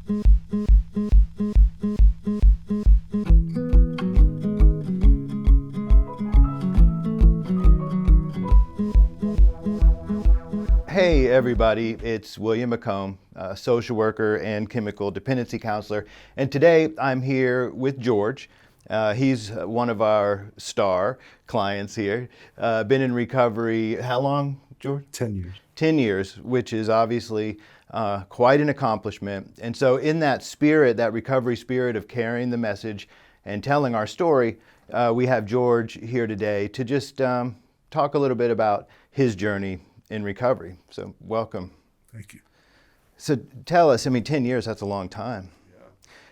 Hey everybody, it's William McComb, a social worker and chemical dependency counselor, and today I'm here with George. He's one of our star clients here. Been in recovery, how long, George? 10 years. 10 years, which is obviously quite an accomplishment. And so in that spirit, that recovery spirit of carrying the message and telling our story, we have George here today to just talk a little bit about his journey in recovery. So welcome. Thank you. So tell us, 10 years, that's a long time. Yeah.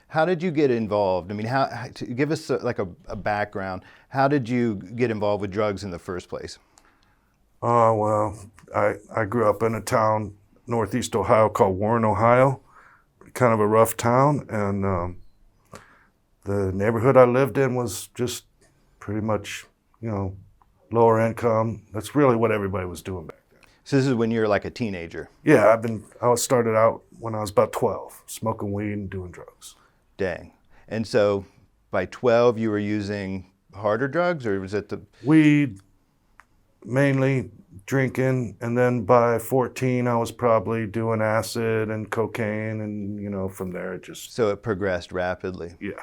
How did you get involved? Give us a background. How did you get involved with drugs in the first place? Well, I grew up in a town, northeast Ohio, called Warren, Ohio. Kind of a rough town, and the neighborhood I lived in was just pretty much, lower income. That's really what everybody was doing back then. So this is when you're like a teenager? Yeah, I started out when I was about 12, smoking weed and doing drugs. Dang. And so by 12 you were using harder drugs, or was it the... Weed, mainly drinking, and then by 14 I was probably doing acid and cocaine, and from there it just... So it progressed rapidly. Yeah.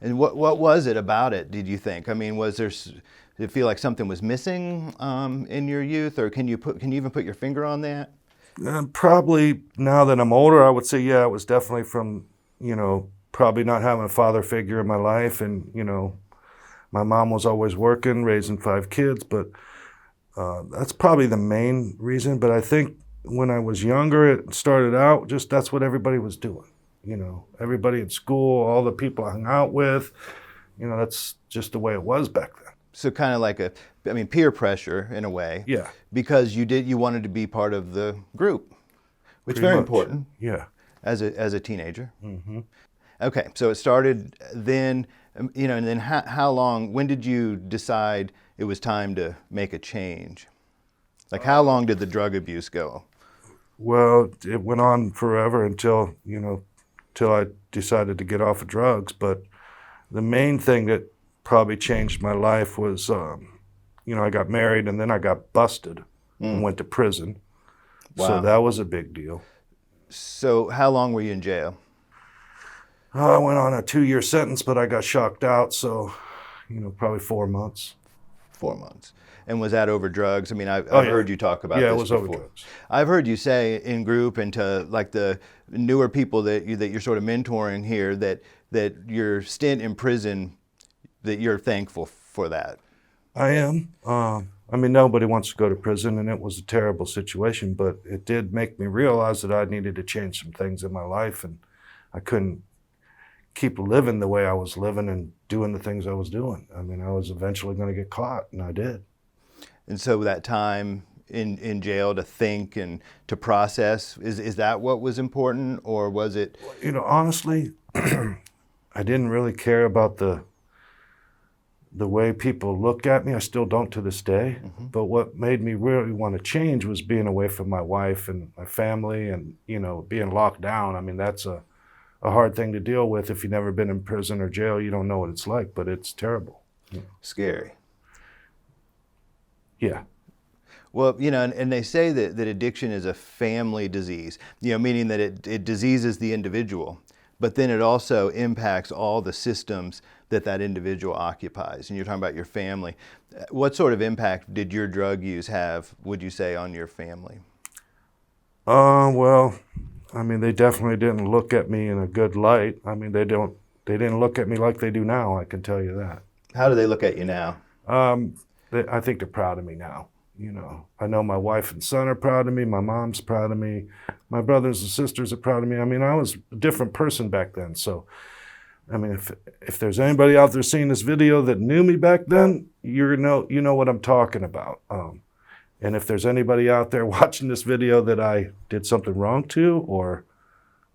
And what was it about it, did you think? Did it feel like something was missing in your youth, or can you even put your finger on that? Probably now that I'm older, I would say, yeah, it was definitely from, probably not having a father figure in my life. And, my mom was always working, raising 5 kids, but that's probably the main reason. But I think when I was younger, it started out just that's what everybody was doing. Everybody at school, all the people I hung out with, that's just the way it was back then. So kind of like peer pressure in a way. Yeah. Because you wanted to be part of the group, which is Pretty very much. important. Yeah. As a teenager. Mm-hmm. Okay, so it started then, and then how long, when did you decide it was time to make a change? Like how long did the drug abuse go? Well, it went on forever until I decided to get off of drugs. But the main thing that probably changed my life was, I got married and then I got busted and went to prison. Wow. So that was a big deal. So how long were you in jail? I went on a 2-year sentence, but I got shocked out. So, probably 4 months. 4 months. And was that over drugs? I've yeah. heard you talk about Yeah, this it was before. over drugs. I've heard you say in group and to like the newer people that you're sort of mentoring here that your stint in prison, that you're thankful for that. I am. Nobody wants to go to prison, and it was a terrible situation, but it did make me realize that I needed to change some things in my life, and I couldn't keep living the way I was living and doing the things I was doing. I was eventually going to get caught, and I did. And so that time in jail to think and to process, is that what was important, or was it? Honestly, I didn't really care about the way people look at me. I still don't to this day. Mm-hmm. But what made me really want to change was being away from my wife and my family and, being locked down. That's a hard thing to deal with. If you've never been in prison or jail, you don't know what it's like, but it's terrible. Scary. Yeah. Well, and they say that addiction is a family disease, meaning that it diseases the individual, but then it also impacts all the systems that individual occupies. And you're talking about your family. What sort of impact did your drug use have, would you say, on your family? Well, they definitely didn't look at me in a good light. They didn't look at me like they do now, I can tell you that. How do they look at you now? I think they're proud of me now. I know my wife and son are proud of me. My mom's proud of me. My brothers and sisters are proud of me. I was a different person back then. So, if there's anybody out there seeing this video that knew me back then, you know what I'm talking about. And if there's anybody out there watching this video that I did something wrong to or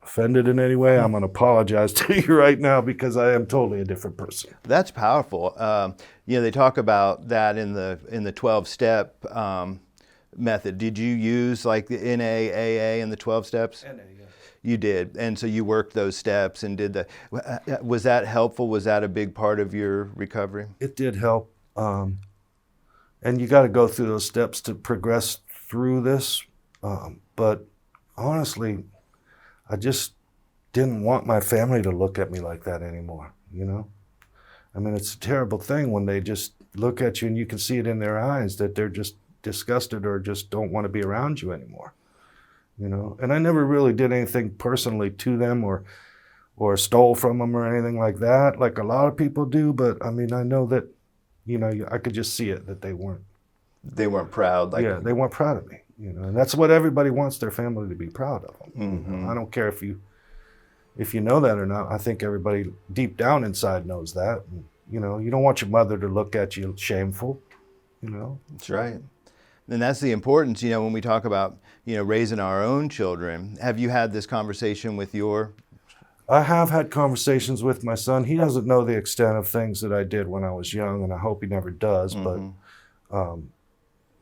offended in any way, I'm going to apologize to you right now because I am totally a different person. That's powerful. They talk about that in the 12-step method. Did you use like the NA, AA, and the 12 steps? NA, yeah. You did, and so you worked those steps and did the. Was that helpful? Was that a big part of your recovery? It did help. And you got to go through those steps to progress through this. But honestly, I just didn't want my family to look at me like that anymore, you know? I mean, it's a terrible thing when they just look at you and you can see it in their eyes that they're just disgusted or just don't want to be around you anymore, you know? And I never really did anything personally to them or stole from them or anything like that, like a lot of people do. But I mean, I know that, you know, I could just see it that they weren't. They weren't proud. Like, yeah, they weren't proud of me, you know, and that's what everybody wants their family to be proud of them. Mm-hmm. You know? I don't care if you know that or not. I think everybody deep down inside knows that. And, you know, you don't want your mother to look at you shameful, you know. That's right. And that's the importance, you know, when we talk about, you know, raising our own children. Have you had this conversation with your? I have had conversations with my son. He doesn't know the extent of things that I did when I was young, and I hope he never does. Mm-hmm.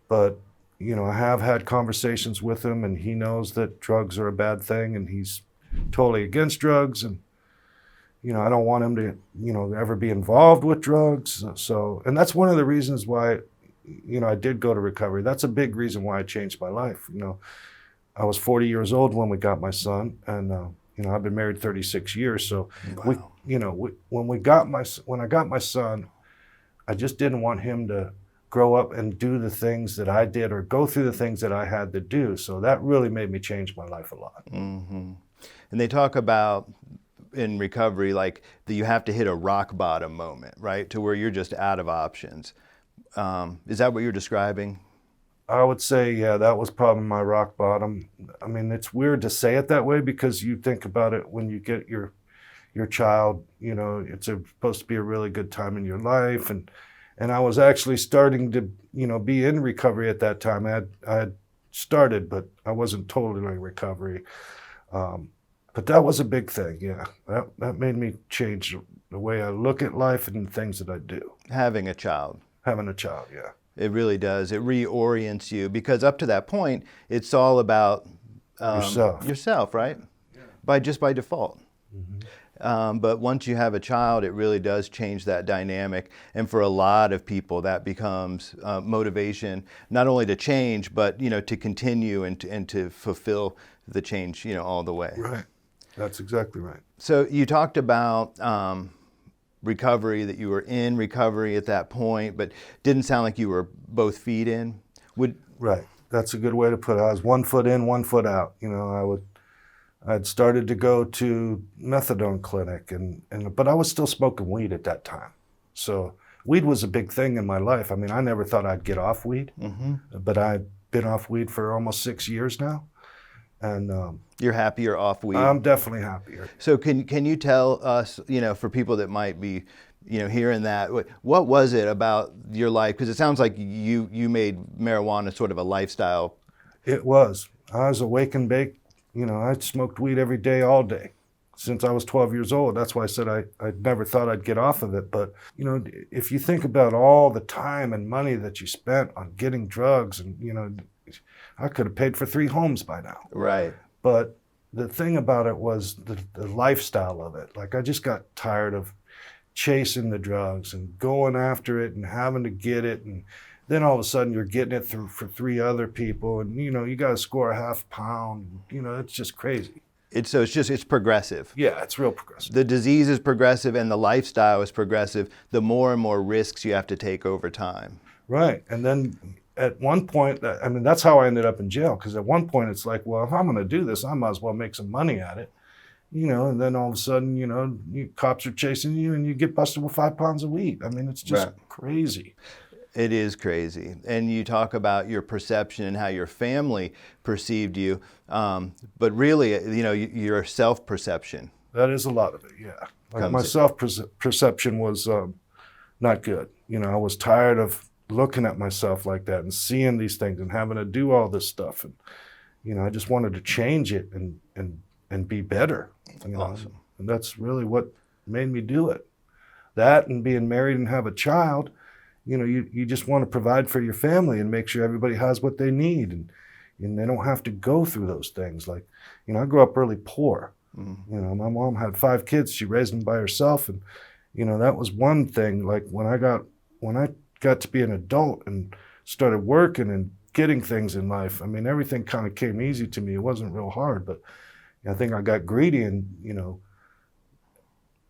But you know, I have had conversations with him, and he knows that drugs are a bad thing, and he's totally against drugs. And you know, I don't want him to, you know, ever be involved with drugs. So, and that's one of the reasons why, you know, I did go to recovery. That's a big reason why I changed my life. You know, I was 40 years old when we got my son, and you know, I've been married 36 years. So, Wow. when I got my son, I just didn't want him to grow up and do the things that I did or go through the things that I had to do. So that really made me change my life a lot. Mm-hmm. And they talk about in recovery, like that you have to hit a rock bottom moment, right? To where you're just out of options. Is that what you're describing? I would say, yeah, that was probably my rock bottom. I mean, it's weird to say it that way because you think about it when you get your child, you know, it's supposed to be a really good time in your life. And I was actually starting to, you know, be in recovery at that time. I had started, but I wasn't totally in recovery. But that was a big thing, yeah. That made me change the way I look at life and the things that I do. Having a child. Having a child, yeah. It really does. It reorients you because up to that point, it's all about yourself, right? Yeah. By default. Mm-hmm. But once you have a child, it really does change that dynamic. And for a lot of people, that becomes motivation, not only to change, but, you know, to continue and to fulfill the change, you know, all the way. Right. That's exactly right. So you talked about recovery, that you were in recovery at that point, but didn't sound like you were both feet in. Right. That's a good way to put it. I was 1 foot in, 1 foot out. You know, I'd started to go to methadone clinic, but I was still smoking weed at that time. So weed was a big thing in my life. I mean, I never thought I'd get off weed, but I've been off weed for almost 6 years now. And you're happier off weed? I'm definitely happier. So can you tell us, you know, for people that might be, you know, hearing that, what was it about your life? Because it sounds like you made marijuana sort of a lifestyle. It was. I was awake and baked. You know, I smoked weed every day, all day, since I was 12 years old. That's why I said I never thought I'd get off of it. But, you know, if you think about all the time and money that you spent on getting drugs, and, you know, I could have paid for 3 homes by now. Right. But the thing about it was the lifestyle of it. Like, I just got tired of chasing the drugs and going after it and having to get it. And then all of a sudden you're getting it for 3 other people. And, you know, you got to score a half pound. You know, it's just crazy. It's progressive. Yeah, it's real progressive. The disease is progressive and the lifestyle is progressive. The more and more risks you have to take over time. Right. And then at one point, I mean, that's how I ended up in jail. Because at one point it's like, well, if I'm going to do this, I might as well make some money at it. You know, and then all of a sudden, you know, cops are chasing you and you get busted with 5 pounds of weed. I mean, it's just crazy. It is crazy. And you talk about your perception and how your family perceived you. But really, you know, your self-perception. That is a lot of it, yeah. Like my self-perception was not good. You know, I was tired of looking at myself like that and seeing these things and having to do all this stuff. And, you know, I just wanted to change it and be better. You know? Awesome. And that's really what made me do it. That and being married and have a child, you know, you just want to provide for your family and make sure everybody has what they need. And, and they don't have to go through those things. Like, I grew up really poor. My mom had 5 kids. She raised them by herself, and that was one thing. Like when I got to be an adult and started working and getting things in life, I mean, everything kind of came easy to me. It wasn't real hard, but I think I got greedy and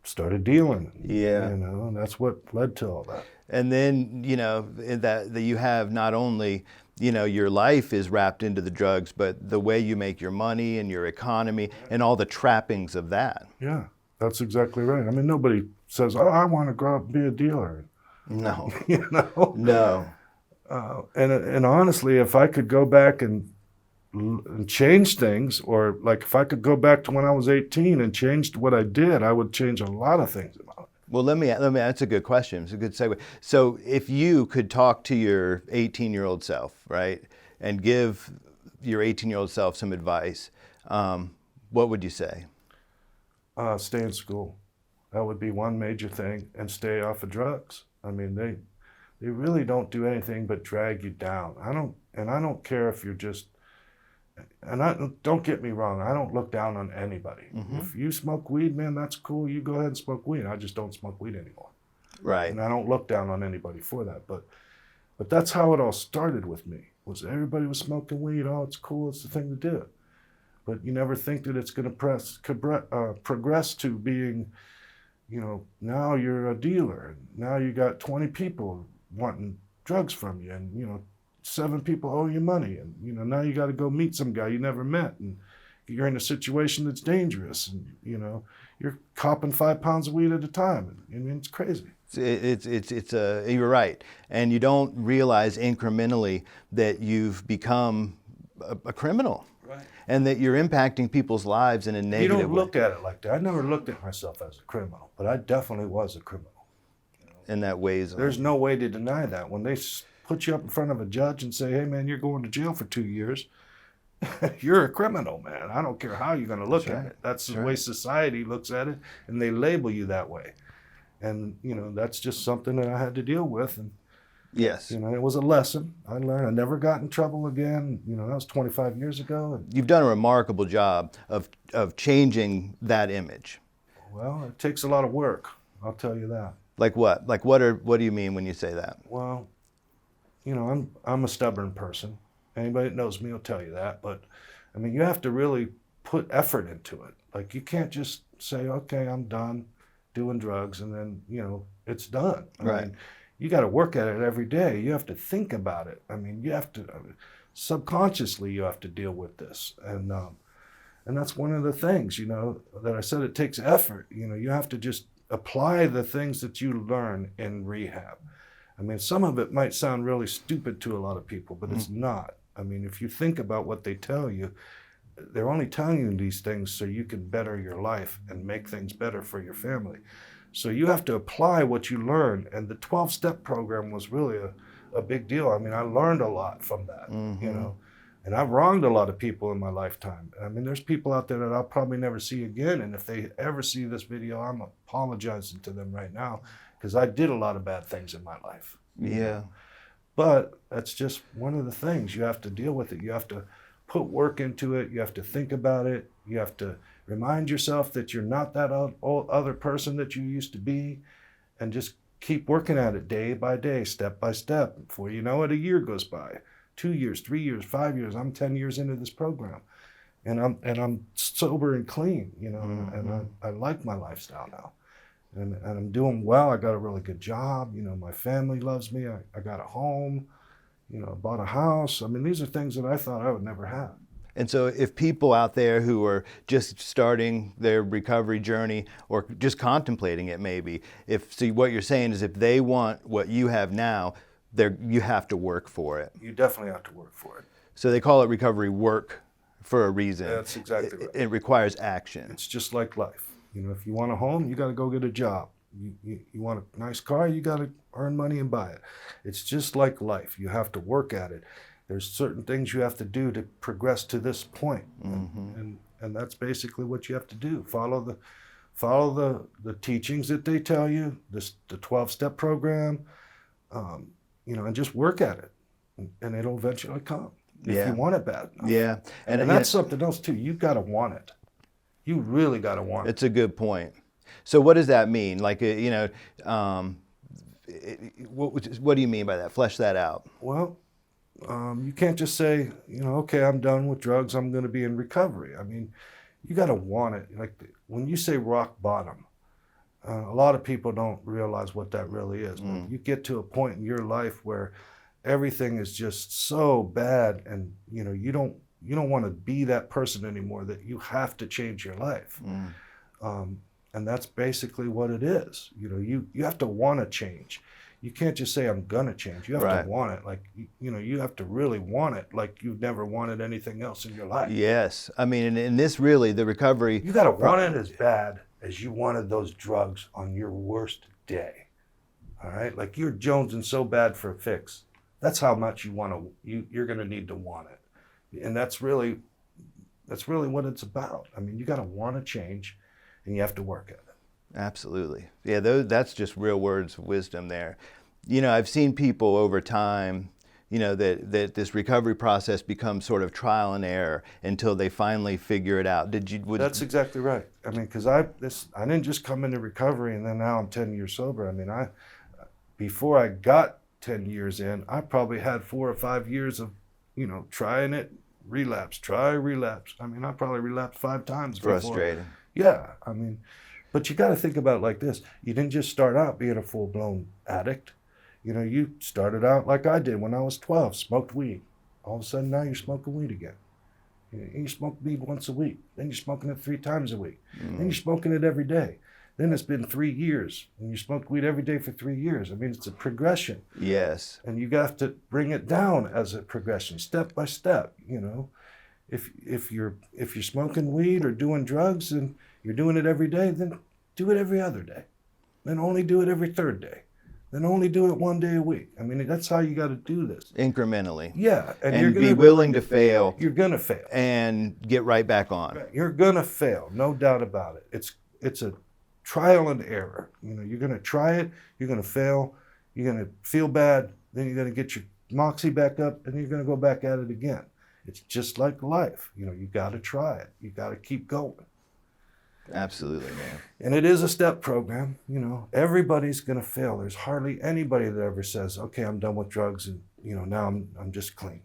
started dealing. Yeah. And that's what led to all that. And then, that you have not only, your life is wrapped into the drugs, but the way you make your money and your economy and all the trappings of that. Yeah, that's exactly right. I mean, nobody says, "Oh, I want to grow up and be a dealer." No. No. And honestly, if I could go back and change things, or like if I could go back to when I was 18 and changed what I did, I would change a lot of things about it. Well, let me. That's a good question. It's a good segue. So, if you could talk to your 18-year-old self, right, and give your 18-year-old self some advice, what would you say? Stay in school. That would be one major thing, and stay off of drugs. I mean, they really don't do anything but drag you down. I don't care if you're just. And don't get me wrong, I don't look down on anybody. If you smoke weed, man, that's cool. You go ahead and smoke weed. I just don't smoke weed anymore. Right. And I don't look down on anybody for that. But that's how it all started with me. Was everybody was smoking weed? Oh, it's cool. It's the thing to do. But you never think that it's going to progress to being, now you're a dealer. Now you got 20 people wanting drugs from you, and 7 people owe you money, and now you got to go meet some guy you never met, and you're in a situation that's dangerous, and you're copping 5 pounds of weed at a time. I mean, it's crazy. You're right, and you don't realize incrementally that you've become a criminal, Right. And that you're impacting people's lives in a negative way. You don't look at it like that. I never looked at myself as a criminal, but I definitely was a criminal. In that ways. There's no way to deny that. When they put you up in front of a judge and say, "Hey, man, you're going to jail for 2 years," you're a criminal, man. I don't care how you're going to look at it. That's the way society looks at it, and they label you that way. And, that's just something that I had to deal with. And, yes. It was a lesson I learned. I never got in trouble again. That was 25 years ago. And, you've done a remarkable job of changing that image. Well, it takes a lot of work. I'll tell you that. Like what? Like what do you mean when you say that? Well, I'm a stubborn person. Anybody that knows me will tell you that. But, I mean, you have to really put effort into it. Like, you can't just say, "Okay, I'm done doing drugs," and then, it's done. I mean, you got to work at it every day. You have to think about it. I mean, you have to, subconsciously, you have to deal with this. And that's one of the things, that I said it takes effort. You have to just apply the things that you learn in rehab. I mean, some of it might sound really stupid to a lot of people, but it's not. I mean, if you think about what they tell you, they're only telling you these things so you can better your life and make things better for your family. So you have to apply what you learn. And the 12-step program was really a big deal. I mean, I learned a lot from that, and I've wronged a lot of people in my lifetime. I mean, there's people out there that I'll probably never see again. And if they ever see this video, I'm apologizing to them right now, because I did a lot of bad things in my life. Yeah. But that's just one of the things. You have to deal with it. You have to put work into it. You have to think about it. You have to remind yourself that you're not that other person that you used to be, and just keep working at it day by day, step by step. Before you know it, a year goes by, 2 years, 3 years, 5 years. I'm 10 years into this program, and I'm sober and clean, and I like my lifestyle now. And I'm doing well. I got a really good job. My family loves me. I got a home. I bought a house. I mean, these are things that I thought I would never have. And so if people out there who are just starting their recovery journey or just contemplating it maybe, what you're saying is if they want what you have now, you have to work for it. You definitely have to work for it. So they call it recovery work for a reason. That's exactly right. It requires action. It's just like life. If you want a home, you got to go get a job. You want a nice car, you got to earn money and buy it. It's just like life. You have to work at it. There's certain things you have to do to progress to this point. And that's basically what you have to do. Follow the teachings that they tell you, the 12-step program, and just work at it, and it'll eventually come. if Yeah. you want it bad enough. Yeah. And you that's know, something else too. You got to want it. You really got to want it. it's a good point. So what does that mean? Like, what do you mean by that? Flesh that out. Well, you can't just say, okay, I'm done with drugs. I'm going to be in recovery. I mean, you got to want it. Like when you say rock bottom, a lot of people don't realize what that really is. But you get to a point in your life where everything is just so bad, and you don't want to be that person anymore. That you have to change your life, and that's basically what it is. You have to want to change. You can't just say I'm gonna change. You have Right. to want it. Like you have to really want it. Like you've never wanted anything else in your life. Yes. I mean, and this really, the recovery. You got to want it as bad as you wanted those drugs on your worst day. All right, like you're jonesing so bad for a fix. That's how much you want to. You're going to need to want it, and that's really what it's about. I mean, you got to want to change, and you have to work at it. Absolutely. Yeah, that's just real words of wisdom there. I've seen people over time, that this recovery process becomes sort of trial and error until they finally figure it out. That's exactly right. I mean, because I didn't just come into recovery and then now I'm 10 years sober. I mean, before I got 10 years in, I probably had 4 or 5 years of, trying it, relapse. I mean, I probably relapsed 5 times before. Frustrating. Yeah, I mean, but you got to think about it like this. You didn't just start out being a full-blown addict. You started out like I did when I was 12, smoked weed. All of a sudden now you're smoking weed again. You smoke weed once a week. Then you're smoking it 3 times a week. Then you're smoking it every day. Then it's been 3 years, and you smoked weed every day for 3 years. I mean, it's a progression. Yes. And you have to bring it down as a progression, step by step. If you're smoking weed or doing drugs and you're doing it every day, then do it every other day. Then only do it every 3rd day. Then only do it 1 day a week. I mean, that's how you got to do this. Incrementally. Yeah. And you're be willing to fail. You're going to fail. And get right back on. Right. You're going to fail, no doubt about it. It's a trial and error. You're going to try it, you're going to fail, you're going to feel bad, then you're going to get your moxie back up, and you're going to go back at it again. It's just like life. You got to try it. You got to keep going. Absolutely, man. And it is a step program. Everybody's going to fail. There's hardly anybody that ever says, okay, I'm done with drugs and, now I'm just clean.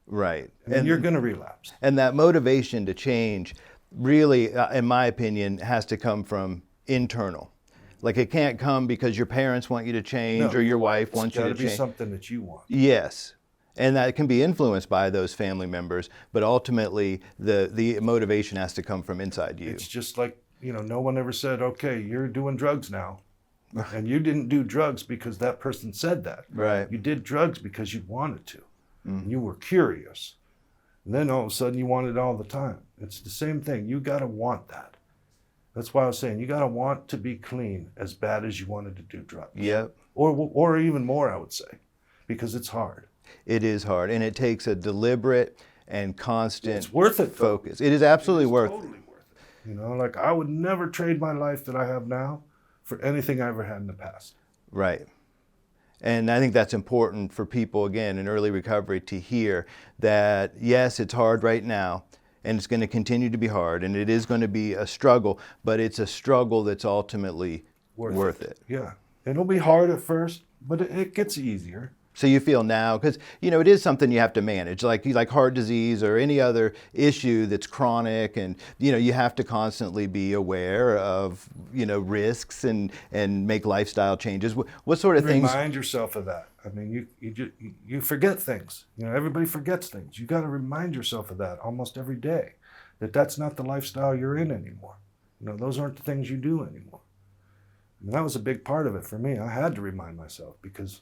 Right. And you're going to relapse. And that motivation to change really, in my opinion, has to come from internal. Like it can't come because your parents want you to change or your wife wants you to change. It's got to be something that you want. Yes. And that can be influenced by those family members, but ultimately the motivation has to come from inside you. It's just like, no one ever said, okay, you're doing drugs now. And you didn't do drugs because that person said that. Right. You did drugs because you wanted to. You were curious. And then all of a sudden you want it all the time. It's the same thing. You got to want that. That's why I was saying you got to want to be clean as bad as you wanted to do drugs. Yep. Or even more, I would say, because it's hard. It is hard, and it takes a deliberate and constant It's worth it, though. focus. It is absolutely worth it. Totally worth it. Like I would never trade my life that I have now for anything I ever had in the past. Right. And I think that's important for people, again, in early recovery to hear that, yes, it's hard right now, and it's going to continue to be hard, and it is going to be a struggle, but it's a struggle that's ultimately worth it. Yeah. It'll be hard at first, but it gets easier. So you feel now, because it is something you have to manage, like heart disease or any other issue that's chronic, and you have to constantly be aware of risks and make lifestyle changes. What sort of things? Remind yourself of that. I mean, you forget things. Everybody forgets things. You got to remind yourself of that almost every day. That's not the lifestyle you're in anymore. Those aren't the things you do anymore. And that was a big part of it for me. I had to remind myself because.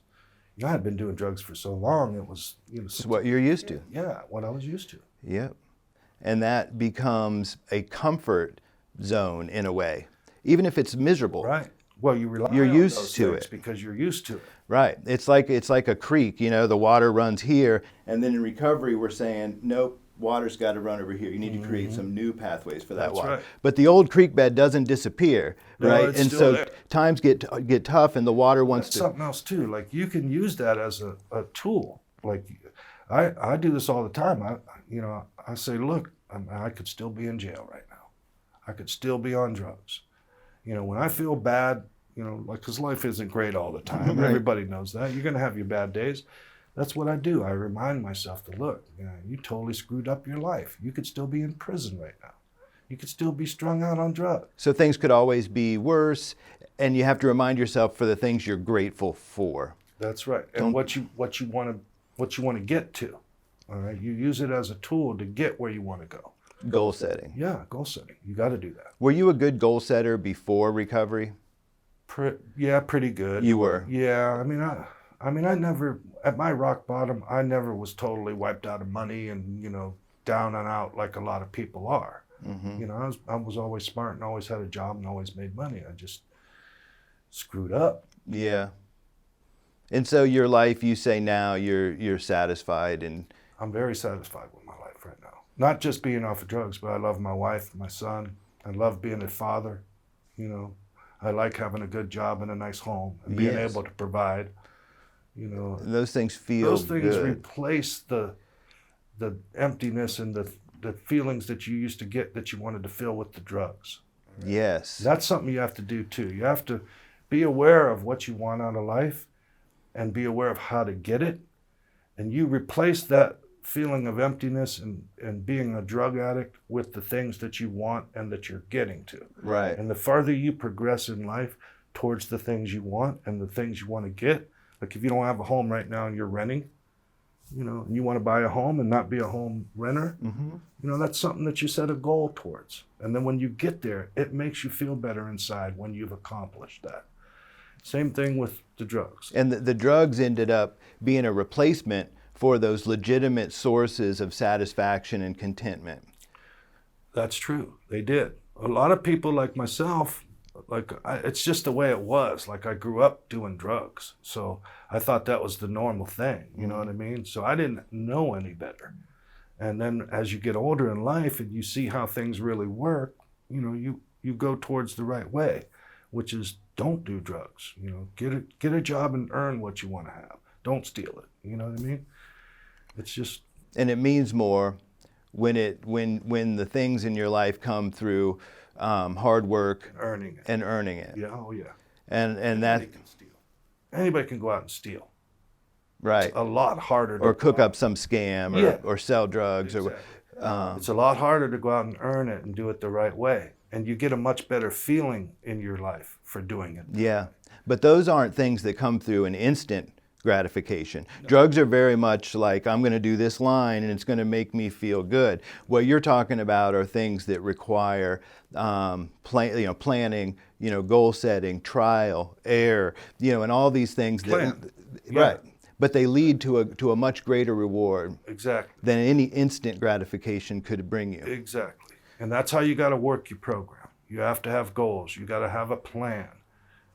I had been doing drugs for so long, it was, It's what you're used to. Yeah, what I was used to. Yep. And that becomes a comfort zone in a way, even if it's miserable. Right. Well, you're used those to things it. because you're used to it. Right. It's like a creek, the water runs here, and then in recovery we're saying, nope, water's got to run over here. You need to create some new pathways for that That's water. right. But the old creek bed doesn't disappear, No, right? it's And still so there. times get tough, and the water wants That's to. something else too. Like you can use that as a tool. Like I do this all the time. I say, look, I could still be in jail right now. I could still be on drugs. When I feel bad, like, because life isn't great all the time. Right. Everybody knows that. You're going to have your bad days. That's what I do. I remind myself to look, you totally screwed up your life. You could still be in prison right now. You could still be strung out on drugs. So things could always be worse, and you have to remind yourself for the things you're grateful for. That's right. And what you want to get to. All right. You use it as a tool to get where you want to go. Goal setting. Yeah, goal setting. You got to do that. Were you a good goal setter before recovery? Yeah, pretty good. You were. Yeah. I never, at my rock bottom, I never was totally wiped out of money and, down and out like a lot of people are. Mm-hmm. I was always smart and always had a job and always made money. I just screwed up. Yeah. And so your life, you say now you're satisfied, and I'm very satisfied with my life right now. Not just being off of drugs, but I love my wife, my son. I love being a father. I like having a good job and a nice home and being able to provide. Those things feel those things good. replace the emptiness and the feelings that you used to get that you wanted to fill with the drugs. Yes. That's something you have to do too. You have to be aware of what you want out of life and be aware of how to get it. And you replace that feeling of emptiness and being a drug addict with the things that you want and that you're getting to. Right. And the farther you progress in life towards the things you want and the things you want to get, like if you don't have a home right now and you're renting, and you want to buy a home and not be a home renter, that's something that you set a goal towards. And then when you get there, it makes you feel better inside when you've accomplished that. Same thing with the drugs. And the drugs ended up being a replacement for those legitimate sources of satisfaction and contentment. That's true. They did. A lot of people like myself, it's just the way it was. Like I grew up doing drugs. So I thought that was the normal thing. You know what I mean? So I didn't know any better. And then as you get older in life and you see how things really work, you go towards the right way, which is don't do drugs. Get a job and earn what you want to have. Don't steal it. You know what I mean? It's just. And it means more when the things in your life come through hard work and earning it. Yeah. Oh yeah. And that. Anybody can steal. Anybody can go out and steal. Right. It's a lot harder. Or cook up some scam or sell drugs. Exactly. It's a lot harder to go out and earn it and do it the right way. And you get a much better feeling in your life for doing it. Yeah. But those aren't things that come through an instant gratification. No. Drugs are very much like, I'm going to do this line and it's going to make me feel good. What you're talking about are things that require planning, goal setting, trial, error, and all these things. Right. But they lead to a much greater reward. Exactly. Than any instant gratification could bring you. Exactly. And that's how you got to work your program. You have to have goals. You got to have a plan.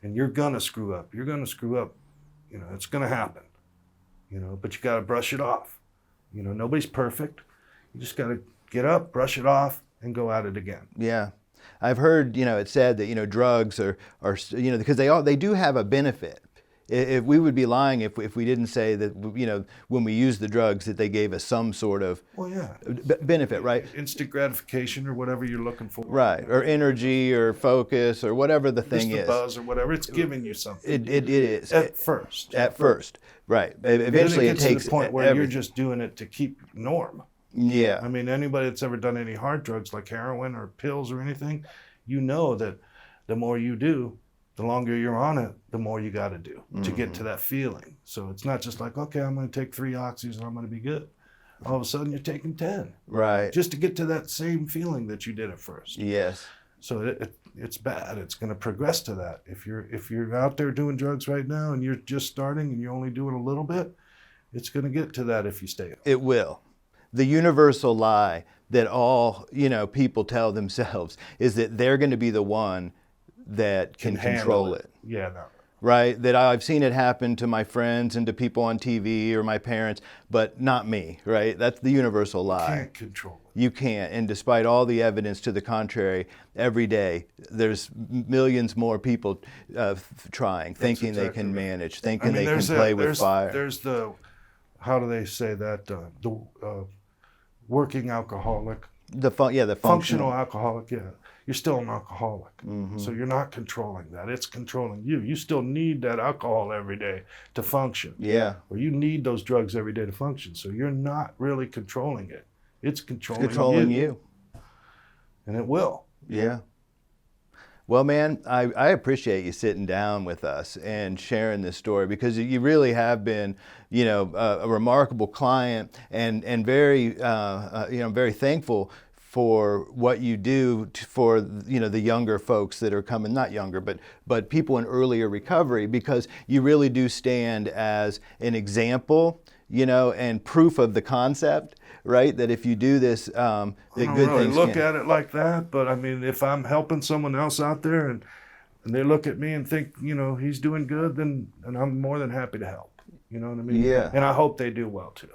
And you're going to screw up. You're going to screw up. It's going to happen. But you got to brush it off. Nobody's perfect. You just got to get up, brush it off, and go at it again. Yeah. I've heard, it said that, drugs are because they do have a benefit. If we would be lying if we didn't say that, when we use the drugs that they gave us some sort of benefit, right? Instant gratification or whatever you're looking for. Right, or energy or focus or whatever the thing is. Just the buzz or whatever, it's giving you something. It is. At first, right. Eventually it takes to the point where you're just doing it to keep norm. Yeah. I mean, anybody that's ever done any hard drugs like heroin or pills or anything, that the more you do, the longer you're on it, the more you got to do to get to that feeling. So it's not just like, okay, I'm going to take 3 oxys and I'm going to be good. All of a sudden you're taking 10. Right. Just to get to that same feeling that you did at first. Yes. So it's bad. It's going to progress to that. If you're out there doing drugs right now and you're just starting and you're only doing a little bit, it's going to get to that if you stay. It will. The universal lie that all, people tell themselves is that they're going to be the one that can control it. Yeah, no. Right? That I've seen it happen to my friends and to people on TV or my parents, but not me, right? That's the universal lie. You can't control it. You can't. And despite all the evidence to the contrary, every day there's millions more people trying, thinking they can manage, thinking they can play with fire. There's the how do they say that? Working alcoholic, The the functional alcoholic. Yeah, you're still an alcoholic, Mm-hmm. so you're not controlling that. It's controlling you. You still need that alcohol every day to function. Yeah. Or you need those drugs every day to function. So you're not really controlling it. It's controlling, Controlling you. and it will. Yeah. Well, man, I appreciate you sitting down with us and sharing this story, because you really have been, you know, a remarkable client, and very, you know, very thankful for what you do for, you know, the younger folks that are coming, not younger, but people in earlier recovery, because you really do stand as an example, you know, and proof of the concept, right? That if you do this, that I don't good really things look can. at it like that, but I mean, if I'm helping someone else out there and they look at me and think, you know, he's doing good, then and I'm more than happy to help. You know what I mean? Yeah. And I hope they do well too.